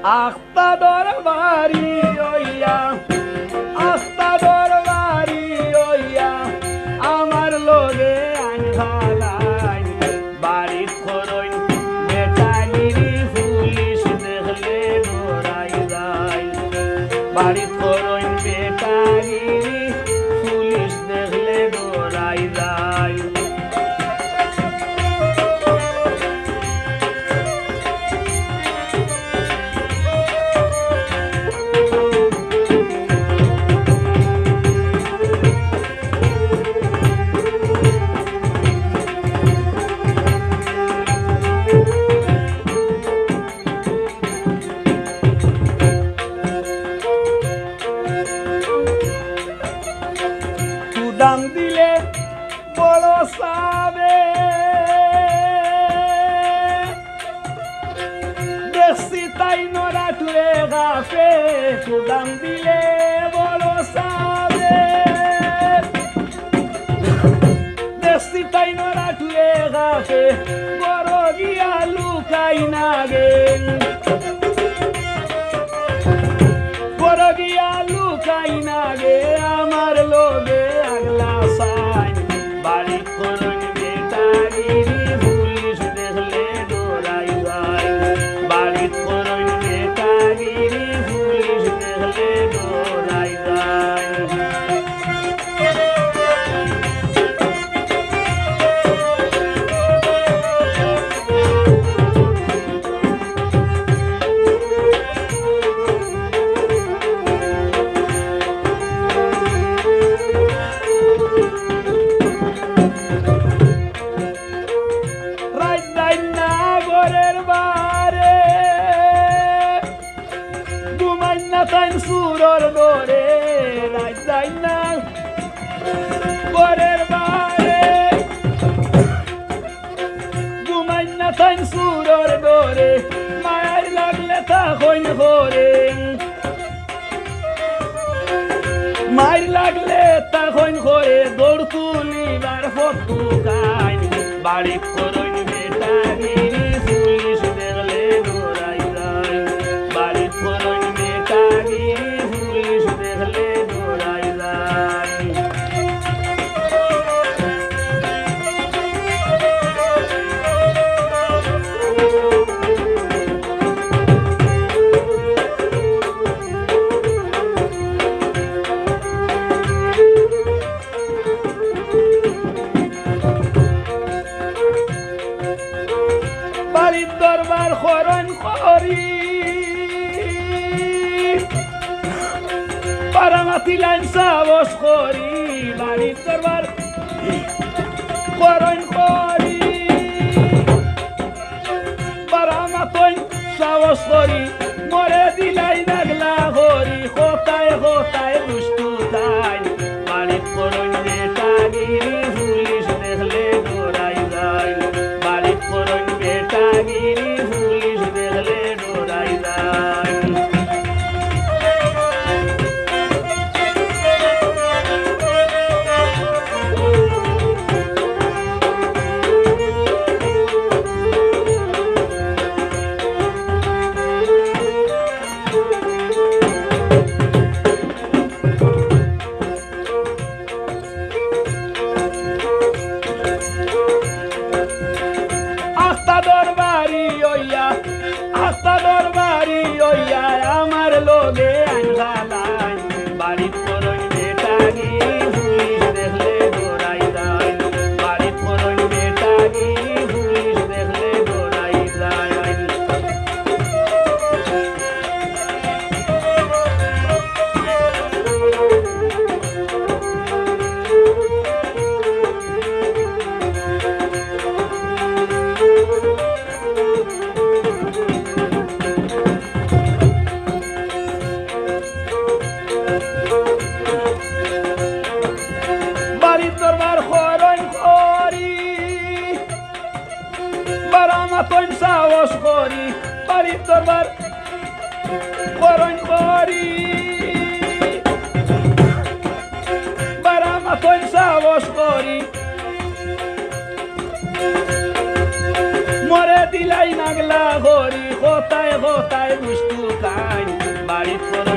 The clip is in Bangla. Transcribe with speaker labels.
Speaker 1: আস্তা দরবারি ওইয়া আস্তা দরবারি ওইয়া আমার লোকে আনখালাই বাড়ি খরই বেটাগিরি পুলিশ দেখলে ডরাই যায় বাড়ি খরই বেটাগিরি পুলিশ দেখলে ডরাই যায় দাম দিলে বড় সাবে দেখছি তাই নরা টুরে গাফে দাম দিলে বড় সাবে দেখছি তাই নরা টুরে গাফে বড় গিয়া লুকাই না গে বড় গিয়া লুকাই না গে আমার লোকে আগলা সাই বাড়ি করুন বেটাগিরি পুলিশ দেখলে ডরাই যায় বাড়ি করুন বেটাগিরি পুলিশ দেখলে ডরাই যায় তাই সুরর দরে রাজ যাই না পরের বারে ঘুমাই না তাই সুরর দরে মায়ার লাগলে তা হইন করে মায়ের লাগলে তা হইন করে দৌড় তুলিবার ফটু গাই বাড়ি করইন বেটাগিরি পুলিশ দেখলে ডরাই যায় বাড়ি করইন বেটাগিরি পুলিশ দেখলে ডরাই যায় বাড়ির দরবার খরণ করি পারামাতি লাইন সাবস করি বাড়ির দরবার খরণ করি পারামাতই সাবস করি মরে দিলাই নাগলা করি কোথায় কোথায় দুষ্টু তাই বাড়ির খরণ বেটাগিরি পুলিশ দেখলে ডরাই যায় বাড়ির খরণ বেটাগিরি পুলিশ দেখলে ডরাই যায় আস্তা দরবারি ওইয়া আমার লোকে আনগালাই বাড়ির করইন বেটাগিরি পুলিশ দেখলে ডরাই যায় বাড়ির করইন বেটাগিরি পুলিশ দেখলে ডরাই যায় বাড়ির দরবার খরণ করি বারামাতন সাহস করি বাড়ির দরবার খরণ করি বারামাতন সাহস করি মরে দিলাই নাগলা করি কোথায় কোথায় দুষ্টু পর